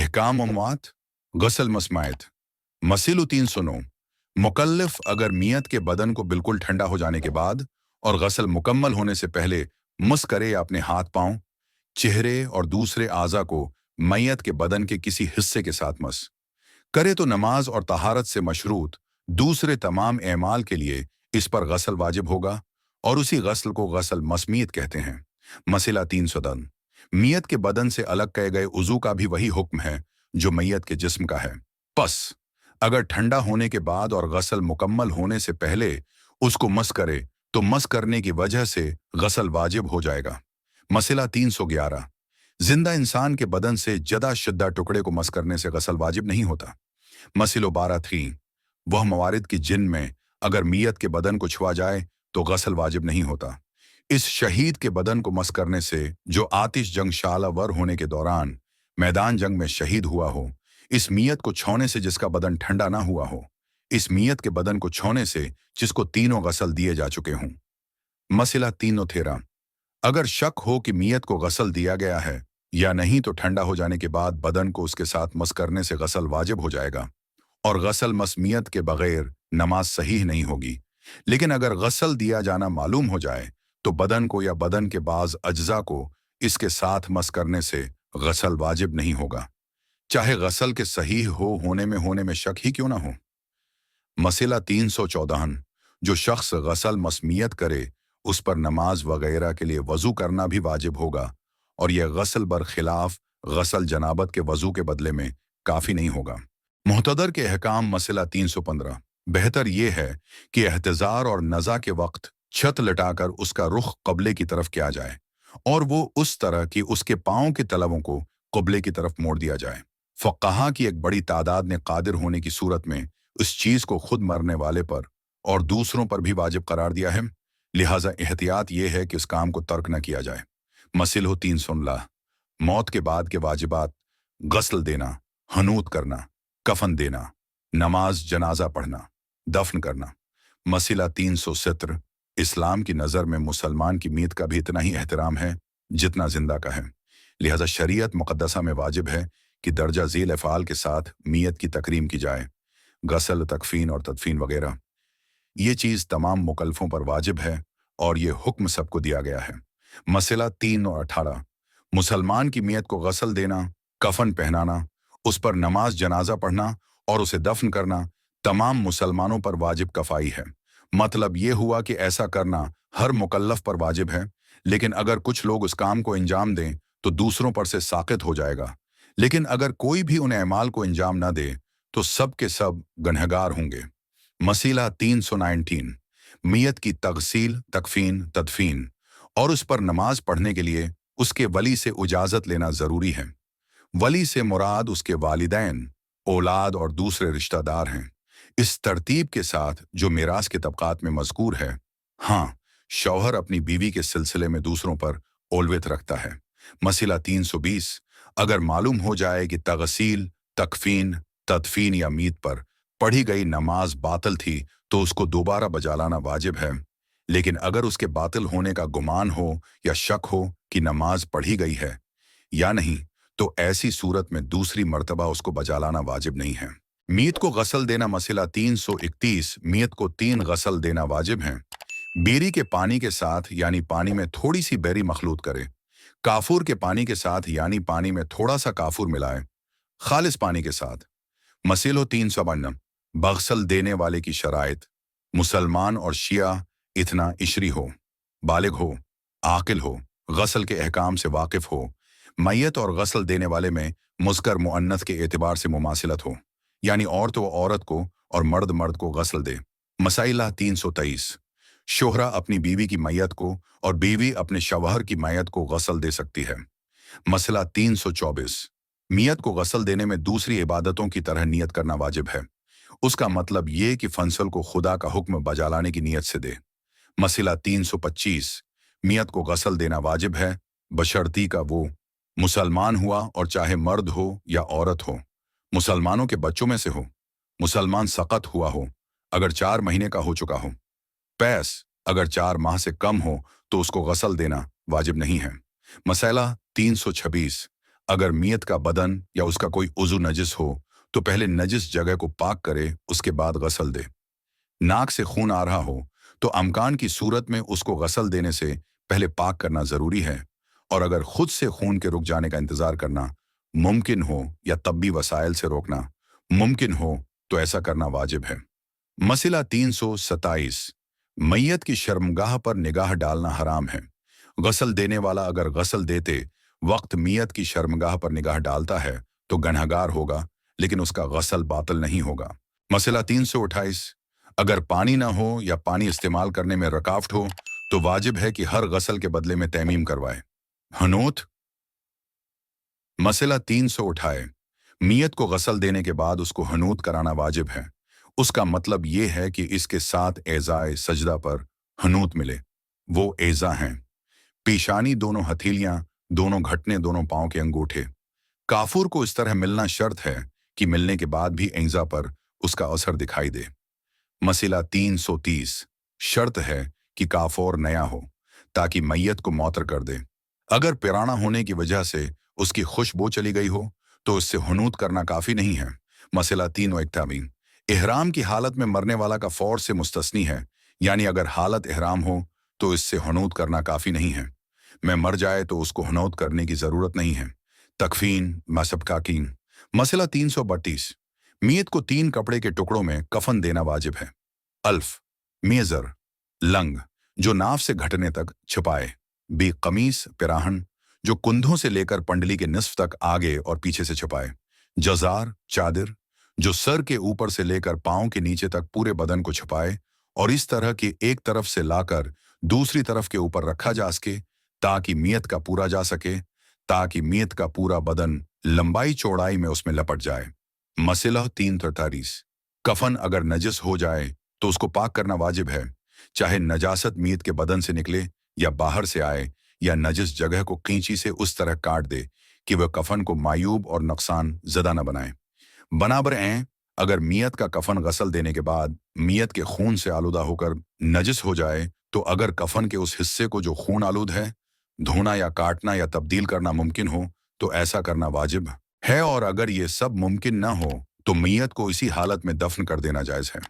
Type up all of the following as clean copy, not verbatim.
احکام اموات غسل مسمائت مسئلہ 309 مکلف اگر میت کے بدن کو بالکل ٹھنڈا ہو جانے کے بعد اور غسل مکمل ہونے سے پہلے مس کرے یا اپنے ہاتھ پاؤں چہرے اور دوسرے اعضاء کو میت کے بدن کے کسی حصے کے ساتھ مس کرے تو نماز اور طہارت سے مشروط دوسرے تمام اعمال کے لیے اس پر غسل واجب ہوگا اور اسی غسل کو غسل مسمیت کہتے ہیں۔ مسئلہ 310 میت کے بدن سے الگ کئے گئے عضو کا بھی وہی حکم ہے جو میت کے جسم کا ہے، پس اگر ٹھنڈا ہونے کے بعد اور غسل مکمل ہونے سے پہلے اس کو مس کرے تو مس کرنے کی وجہ سے غسل واجب ہو جائے گا۔ مسئلہ 311 زندہ انسان کے بدن سے جدا شدہ ٹکڑے کو مس کرنے سے غسل واجب نہیں ہوتا۔ مسئلہ 12 وہ موارد کی جن میں اگر میت کے بدن کو چھوا جائے تو غسل واجب نہیں ہوتا۔ اس شہید کے بدن کو مس کرنے سے جو آتش جنگ شعلہ ور ہونے کے دوران میدان جنگ میں شہید ہوا ہو، اس میت کو چھونے سے جس کا بدن ٹھنڈا نہ ہوا ہو، اس میت کے بدن کو چھونے سے جس کو تینوں غسل دیے جا چکے ہوں۔ مسئلہ 313 اگر شک ہو کہ میت کو غسل دیا گیا ہے یا نہیں تو ٹھنڈا ہو جانے کے بعد بدن کو اس کے ساتھ مس کرنے سے غسل واجب ہو جائے گا اور غسل مسمیت کے بغیر نماز صحیح نہیں ہوگی۔ لیکن اگر غسل دیا جانا معلوم ہو جائے تو بدن کو یا بدن کے بعض اجزاء کو اس کے ساتھ مس کرنے سے غسل واجب نہیں ہوگا، چاہے غسل کے صحیح ہونے میں شک ہی کیوں نہ ہو۔ مسئلہ 314 جو شخص غسل مسمیت کرے اس پر نماز وغیرہ کے لیے وضو کرنا بھی واجب ہوگا اور یہ غسل برخلاف غسل جنابت کے وضو کے بدلے میں کافی نہیں ہوگا۔ محتدر کے احکام مسئلہ 315 بہتر یہ ہے کہ احتضار اور نزع کے وقت چھت لٹا کر اس کا رخ قبلے کی طرف کیا جائے اور وہ اس طرح کہ اس کے پاؤں کے تلووں کو قبلے کی طرف موڑ دیا جائے۔ فقہا کی ایک بڑی تعداد نے قادر ہونے کی صورت میں اس چیز کو خود مرنے والے پر اور دوسروں پر بھی واجب قرار دیا ہے، لہٰذا احتیاط یہ ہے کہ اس کام کو ترک نہ کیا جائے۔ مسئلہ 316 موت کے بعد کے واجبات غسل دینا، حنوط کرنا، کفن دینا، نماز جنازہ پڑھنا، دفن کرنا۔ مسئلہ 317 اسلام کی نظر میں مسلمان کی میت کا بھی اتنا ہی احترام ہے جتنا زندہ کا ہے، لہذا شریعت مقدسہ میں واجب ہے کہ درجہ ذیل افعال کے ساتھ میت کی تکریم کی جائے، غسل، تکفین اور تدفین وغیرہ۔ یہ چیز تمام مکلفوں پر واجب ہے اور یہ حکم سب کو دیا گیا ہے۔ مسئلہ 318 مسلمان کی میت کو غسل دینا، کفن پہنانا، اس پر نماز جنازہ پڑھنا اور اسے دفن کرنا تمام مسلمانوں پر واجب کفائی ہے۔ مطلب یہ ہوا کہ ایسا کرنا ہر مکلف پر واجب ہے، لیکن اگر کچھ لوگ اس کام کو انجام دیں تو دوسروں پر سے ساقط ہو جائے گا، لیکن اگر کوئی بھی ان اعمال کو انجام نہ دے تو سب کے سب گنہگار ہوں گے۔ مسئلہ 319 میت کی تغسیل، تکفین، تدفین اور اس پر نماز پڑھنے کے لیے اس کے ولی سے اجازت لینا ضروری ہے۔ ولی سے مراد اس کے والدین، اولاد اور دوسرے رشتہ دار ہیں، اس ترتیب کے ساتھ جو میراث کے طبقات میں مذکور ہے۔ ہاں، شوہر اپنی بیوی کے سلسلے میں دوسروں پر اولویت رکھتا ہے۔ مسئلہ 320 اگر معلوم ہو جائے کہ تغسیل، تکفین، تدفین یا میت پر پڑھی گئی نماز باطل تھی تو اس کو دوبارہ بجا لانا واجب ہے، لیکن اگر اس کے باطل ہونے کا گمان ہو یا شک ہو کہ نماز پڑھی گئی ہے یا نہیں تو ایسی صورت میں دوسری مرتبہ اس کو بجا لانا واجب نہیں ہے۔ میت کو غسل دینا مسئلہ 331 میت کو 3 غسل دینا واجب ہیں۔ بیری کے پانی کے ساتھ یعنی پانی میں تھوڑی سی بیری مخلوط کرے، کافور کے پانی کے ساتھ یعنی پانی میں تھوڑا سا کافور ملائے، خالص پانی کے ساتھ۔ مسئلہ 352 بغسل دینے والے کی شرائط مسلمان اور شیعہ اتنا عشری ہو، بالغ ہو، عاقل ہو، غسل کے احکام سے واقف ہو، میت اور غسل دینے والے میں مذکر مؤنث کے اعتبار سے مماثلت ہو، یعنی عورت و عورت کو اور مرد مرد کو غسل دے۔ مسئلہ 323 شوہرہ اپنی بیوی کی میت کو اور بیوی اپنے شوہر کی میت کو غسل دے سکتی ہے۔ مسئلہ 324 میت کو غسل دینے میں دوسری عبادتوں کی طرح نیت کرنا واجب ہے، اس کا مطلب یہ کہ فنسل کو خدا کا حکم بجا لانے کی نیت سے دے۔ مسئلہ 325 میت کو غسل دینا واجب ہے بشرطی کا وہ مسلمان ہوا اور چاہے مرد ہو یا عورت ہو، مسلمانوں کے بچوں میں سے ہو، مسلمان سقط ہوا ہو اگر 4 مہینے کا ہو چکا ہو، پیس اگر 4 ماہ سے کم ہو تو اس کو غسل دینا واجب نہیں ہے۔ مسئلہ 326 अगर मियत का बदन या उसका कोई उज़ु नजिस हो तो पहले नजिस जगह को पाक करे, उसके बाद गसल दे। नाक से खून आ रहा हो तो अमकान की सूरत में उसको गसल देने से पहले पाक करना ज़रूरी है, और अगर खुद से खून के रुक जाने का इंतज़ार करना मुमकिन हो या तब्बी वसाइल से रोकना मुमकिन हो तो ऐसा करना वाजिब है। मसला 327, मैयत की शर्मगाह पर निगाह डालना हराम है। गसल देने वाला अगर गसल देते वक्त मियत की शर्मगाह पर निगाह डालता है तो गनहगार होगा, लेकिन उसका गसल बातिल नहीं होगा। मसला 328, अगर पानी ना हो या पानी इस्तेमाल करने में रुकावट हो तो वाजिब है कि हर गसल के बदले में तैमीम करवाए। हनूत। मसला 328, मियत को गसल देने के बाद उसको हनूत कराना वाजिब है। उसका मतलब ये है कि इसके साथ एज़ाए सजदा पर हनूत मिले। वो एज़ा हैं: पेशानी, दोनों हथेलियां, दोनों घटने, दोनों पांव के अंगूठे। काफूर को इस तरह मिलना शर्त है कि मिलने के बाद भी एज़ा पर उसका असर दिखाई दे। मसला 330, शर्त है कि काफूर नया हो ताकि मैयत को मौतर कर दे। अगर पिराना होने की वजह से उसकी खुशबू चली गई हो तो उससे हुनूत करना काफी नहीं है। मसला 331, इहराम की हालत में मरने वाला का फौर से मुस्तस्नी है, यानी अगर हालत इहराम हो तो इससे हुनूत करना काफी नहीं है। मैं मर जाए तो उसको हुनूत करने की जरूरत नहीं है। तकफीन मसब काकीन। मसला 332, मियत को 3 कपड़े के टुकड़ों में कफन देना वाजिब है। अल्फ, मेजर, लंग जो नाफ से घटने तक छुपाए। बी, कमीज, पिराहन जो कुंधों से लेकर पंडली के निस्फ तक आगे और पीछे से छुपाए। जजार, चादर जो सर के ऊपर से लेकर पांव के नीचे तक पूरे बदन को छुपाए और इस तरह की एक तरफ से लाकर दूसरी तरफ के ऊपर रखा जा सके ताकि मियत का पूरा जा सके, ताकि मियत का पूरा बदन लंबाई चौड़ाई में उसमें लपट जाए। मसला 343, कफन अगर नजिस हो जाए तो उसको पाक करना वाजिब है, चाहे नजासत मियत के बदन से निकले या बाहर से आए, या नजिस जगह को कैंची से उस तरह काट दे कि वह कफन को मायूब और नुकसान ज़दा न बनाए। बराबर अगर मियत का कफन गसल देने के बाद मियत के खून से आलूदा होकर नजिस हो जाए तो अगर कफन के उस हिस्से को जो खून आलूद है धोना या काटना या तब्दील करना मुमकिन हो तो ऐसा करना वाजिब है, और अगर ये सब मुमकिन न हो तो मियत को इसी हालत में दफन कर देना जायज़ है।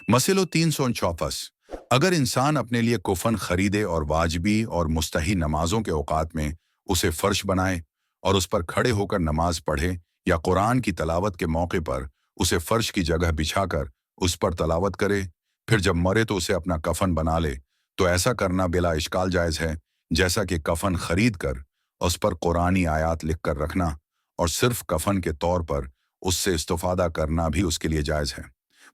मसलो 334, अगर इंसान अपने लिए कुफन खरीदे और वाजिबी और मुस्तही नमाजों के औकात में उसे फर्श बनाए और उस पर खड़े होकर नमाज पढ़े, या कुरान की तलावत के मौके पर उसे फर्श की जगह बिछाकर उस पर तलावत करे, फिर जब मरे तो उसे अपना कफन बना ले, तो ऐसा करना बिला इश्काल जायज़ है, जैसा कि कफन खरीद कर उस पर कुरानी आयात लिख कर रखना और सिर्फ कफन के तौर पर उससे इस्तिफादा करना भी उसके लिए जायज़ है।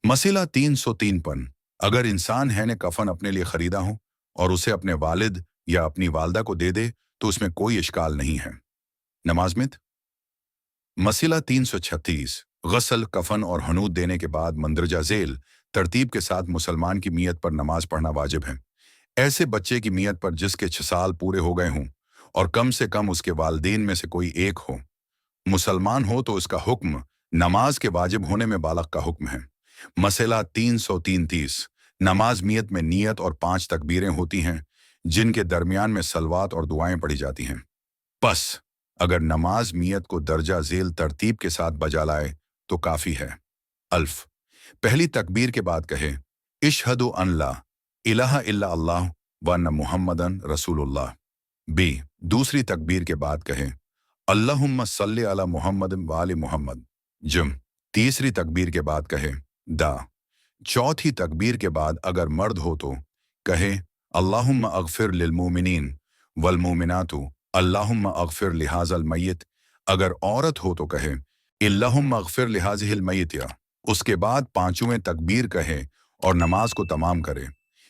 मसला 353, अगर इंसान है ने कफन अपने लिए खरीदा हो और उसे अपने वालिद या अपनी वालदा को दे दे तो उसमें कोई इश्काल नहीं है। नमाज में मसला 336, गसल, कफन और हनूत देने के बाद मंदरजा झेल तरतीब के साथ मुसलमान की मियत पर नमाज पढ़ना वाजिब है। ऐसे बच्चे की मियत पर जिसके 6 साल पूरे हो गए हों और कम से कम उसके वालिदैन में से कोई एक हो, मुसलमान हो तो इसका हुक्म नमाज के वाजिब होने में बालग का हुक्म है। मसला 333, नमाज मियत में नियत और 5 तकबीरें होती हैं जिनके दरमियान में सलवात और दुआएं पढ़ी जाती हैं। बस अगर नमाज मियत को दर्जा झेल तरतीब के साथ बजा लाए तो काफी है। अल्फ, पहली तकबीर के बाद कहे इशहदु अन ला इलाहा इल्ला अल्लाह व अन्ना मुहम्मदन रसूलुल्लाह। बी, दूसरी तकबीर के बाद कहे अल्लाहुम्मा सल्ली अला मुहम्मद व आलि मुहम्मद। जम, तीसरी तकबीर के बाद कहे दा। चौथी तकबीर के बाद अगर मर्द हो तो कहे अल्लाहुम्मा अगफिर लिल मोमिनीन वल मोमिनातु अल्लाहुम्मा अगफिर लिहाज़ल मय्यत। अगर औरत हो तो कहे अल्लाहुम्मा अगफिर लिहाज़िहिल मय्यतिया। उसके बाद 5वें तकबीर कहे और नमाज को तमाम करे।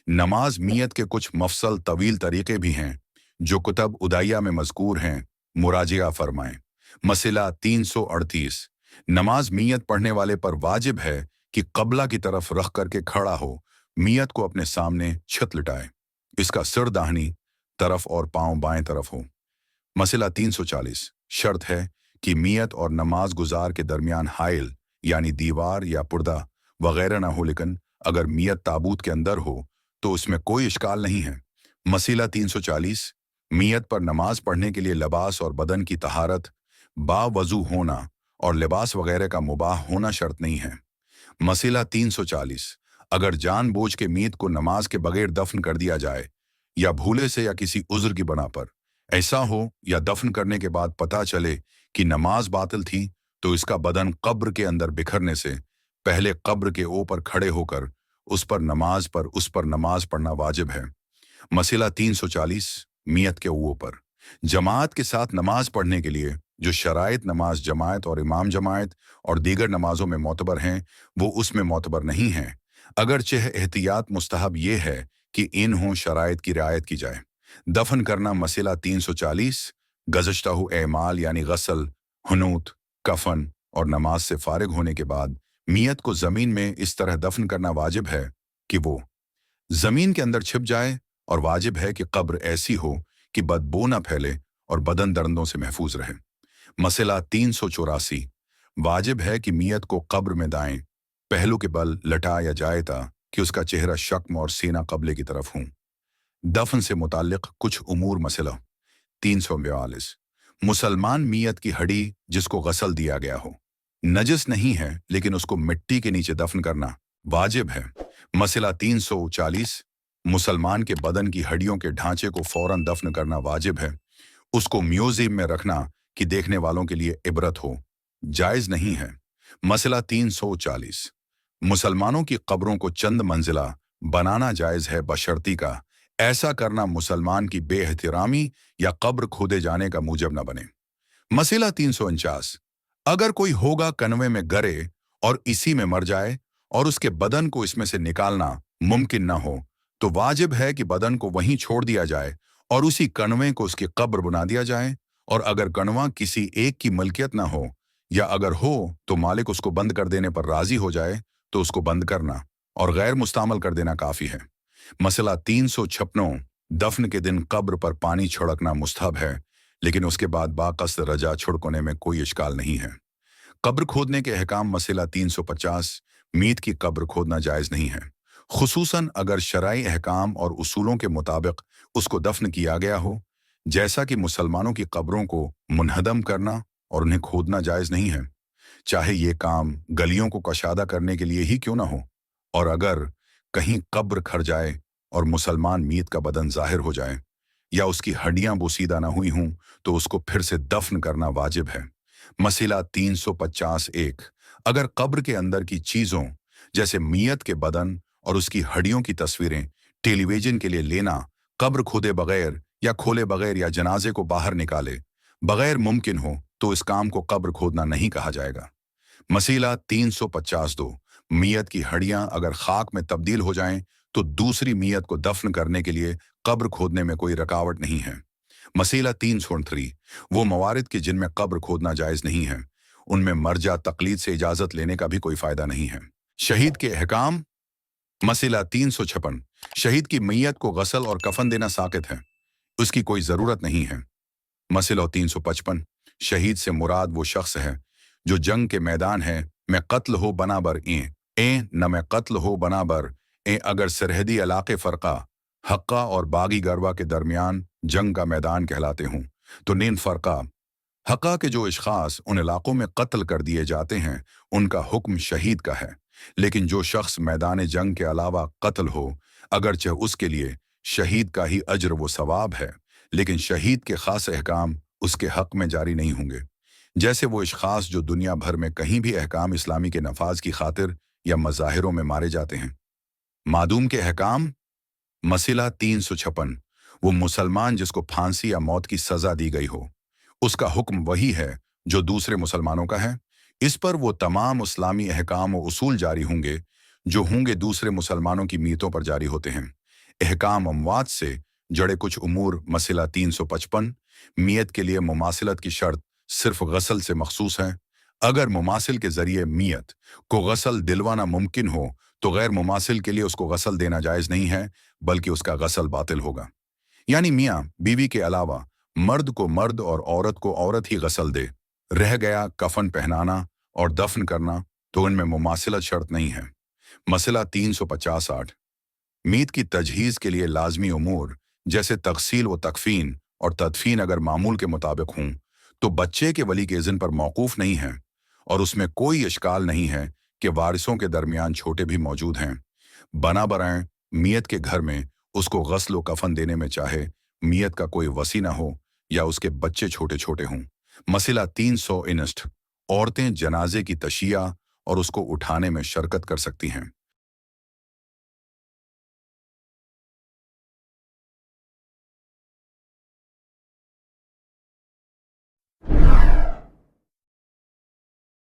नमाज मियत के कुछ मफसल तवील तरीके भी हैं जो कुतब उदाइया में मज़कूर हैं, मुराजिया फरमाएं। मसला 338, नमाज मियत पढ़ने वाले पर वाजिब है कि कबला की तरफ रख करके खड़ा हो, मियत को अपने सामने छत लिटाए, इसका सिर दाहिनी तरफ और पांव बाएं तरफ हो। मसला 340, शर्त है कि मियत और नमाज गुजार के दरमियान हाइल यानी दीवार या पर्दा वगैरह ना हो, लेकिन अगर मियत ताबूत के अंदर हो तो उसमें कोई इश्काल नहीं है। मसला 340, मियत पर नमाज पढ़ने के लिए लबास और बदन की तहारत, बावजू होना और लिबास वगैरह का मुबाह होना शर्त नहीं है। मसला 340, अगर जानबूझ के मीत को नमाज के बगैर दफन कर दिया जाए या भूले से या किसी उज्र की बना पर ऐसा हो या दफन करने के बाद पता चले कि नमाज बातिल थी, तो इसका बदन कब्र के अंदर बिखरने से पहले कब्र के ऊपर खड़े होकर उस पर नमाज पढ़ना वाजिब है। मसला 340, मियत के ऊपर जमात के साथ नमाज पढ़ने के लिए जो शराइत नमाज जमात और इमाम जमात और दीगर नमाजों में मोतबर हैं, वो उसमें मोतबर नहीं हैं, अगरचे एहतियात मुस्तहब ये है कि इन शराइत की रियायत की जाए। दफन करना मसला 340, गज़श्ताहु एमाल यानी गसल, हुनूत, कफन और नमाज से फारिग होने के बाद मियत को ज़मीन में इस तरह दफन करना वाजिब है कि वो ज़मीन के अंदर छिप जाए, और वाजिब है कि कब्र ऐसी हो कि बदबू न फैले और बदन दर्दों से महफूज रहे। मसला 384, वाजिब है कि मियत को कब्र में दाएं पहलू के बल लटाया जाए था कि उसका चेहरा शक्म और सीना कब्ले की तरफ हों। दफन से मुताल्लिक कुछ उमूर। मसला 342, मुसलमान मियत की हड्डी जिसको गसल दिया गया हो नजस नहीं है, लेकिन उसको मिट्टी के नीचे दफन करना वाजिब है। मसला 340, मुसलमान के बदन की हड्डियों के ढांचे को फौरन दफन करना वाजिब है। उसको म्यूजियम में रखना कि देखने वालों के लिए इबरत हो जायज नहीं है। मसला 340, मुसलमानों की कब्रों को चंद मंजिला बनाना जायज है बशर्ती का ऐसा करना मुसलमान की बेएहतिरामी या कब्र खोदे जाने का मूजब न बने। मसला 349, अगर कोई होगा कनवे में गरे और इसी में मर जाए और उसके बदन को इसमें से निकालना मुमकिन न हो, तो वाजिब है कि बदन को वहीं छोड़ दिया जाए और उसी कनवे को उसकी कब्र बना दिया जाए। और अगर कनवा किसी एक की मलकियत ना हो, या अगर हो तो मालिक उसको बंद कर देने पर राजी हो जाए, तो उसको बंद करना और गैर मुस्तामल कर देना काफी है। मसला 356, दफन के दिन कब्र पर पानी छिड़कना मुस्तहब है, लेकिन उसके बाद बाकस रजा छिड़कने में कोई इश्काल नहीं है। कब्र खोदने के अहकाम। मसला 350, मीत की कब्र खोदना जायज नहीं है, खुसूसन अगर शरई अहकाम और उसूलों के मुताबिक उसको दफन किया गया हो, जैसा कि मुसलमानों की कब्रों को मुनहदम करना और उन्हें खोदना जायज नहीं है, चाहे ये काम गलियों को कशादा करने के लिए ही क्यों ना हो। और अगर कहीं कब्र खर जाए और मुसलमान मीत का बदन जाहिर हो जाए या उसकी हड्डियां बोसीदा ना हुई हों, तो उसको फिर से दफन करना वाजिब है। मसला 350, अगर कब्र के अंदर की चीजों जैसे मियत के बदन और उसकी हड्डियों की तस्वीरें टेलीविजन के लिए लेना कब्र खोदे बगैर या खोले बगैर या जनाजे को बाहर निकाले बगैर मुमकिन हो, तो इस काम को कब्र खोदना नहीं कहा जाएगा। मसला 352, मियत की हड्डियां अगर खाक में तब्दील हो जाएं, तो दूसरी मियत को दफन करने के लिए कब्र खोदने में कोई रुकावट नहीं है। मसला 363, वो मवारिद के जिनमें कब्र खोदना जायज नहीं है, उनमें मरजा तकलीद से इजाजत लेने का भी कोई फायदा नहीं है। शहीद के अहकाम। मसला 356, शहीद की मैयत को गसल और कफन देना साकित है, उसकी कोई जरूरत नहीं है। मसला 355, शहीद से मुराद वो शख्स है जो जंग के मैदान है में कत्ल हो बनाबर न में कत्ल हो बनाबर अगर सरहदी इलाके फरका हक्का और बागी गरवा के दरमियान जंग का मैदान कहलाते हों, तो नीन फरका हक्का के जो इश्खास उन इलाकों में कत्ल कर दिए जाते हैं उनका हुक्म शहीद का है, लेकिन जो शख्स मैदान जंग के अलावा कत्ल हो, अगरचे उसके लिए शहीद का ही अज्र व सवाब है, लेकिन शहीद के खास अहकाम उसके हक में जारी नहीं होंगे, जैसे वो इश्खास जो दुनिया भर में कहीं भी अहकाम इस्लामी के नफाज की खातिर या मज़ाहिरों में मारे जाते हैं। मादूम के अहकाम। मसला 356, वो मुसलमान जिसको फांसी या मौत की सजा दी गई हो, उसका हुक्म वही है जो दूसरे मुसलमानों का है। इस पर वो तमाम इस्लामी अहकाम व उसूल जारी होंगे जो होंगे दूसरे मुसलमानों की मीतों पर जारी होते हैं। अहकाम अमवात से जड़े कुछ उमूर। मसला 355, मियत के लिए मुमासिलत की शर्त सिर्फ गसल से मखसूस है। अगर मुमासिल के जरिए मियत को गसल दिलवाना मुमकिन हो, तो गैर मुमासिल के लिए उसको गसल देना जायज नहीं है, बल्कि उसका गसल बातिल होगा। यानी मियाँ बीवी के अलावा मर्द को मर्द और औरत को औरत ही गसल दे, रह गया कफन पहनाना और दफन करना, तो इनमें मुमासिलत शर्त नहीं है। मसला 350, मीत की तजहीज़ के लिए लाजमी उमूर जैसे तगसील व तकफीन और तदफीन अगर मामूल के मुताबिक हों, तो बच्चे के वली के इज़्न पर मौकूफ नहीं है और उसमें कोई इश्काल नहीं है कि वारिसों के दरमियान छोटे भी मौजूद हैं। बना बराए मियत के घर में उसको गस्ल व कफन देने में चाहे मियत का कोई वसी ना हो या उसके बच्चे छोटे छोटे हों। मसला 300 इनस्ट औरतें जनाजे की तशिया और उसको उठाने में शरकत कर सकती हैं।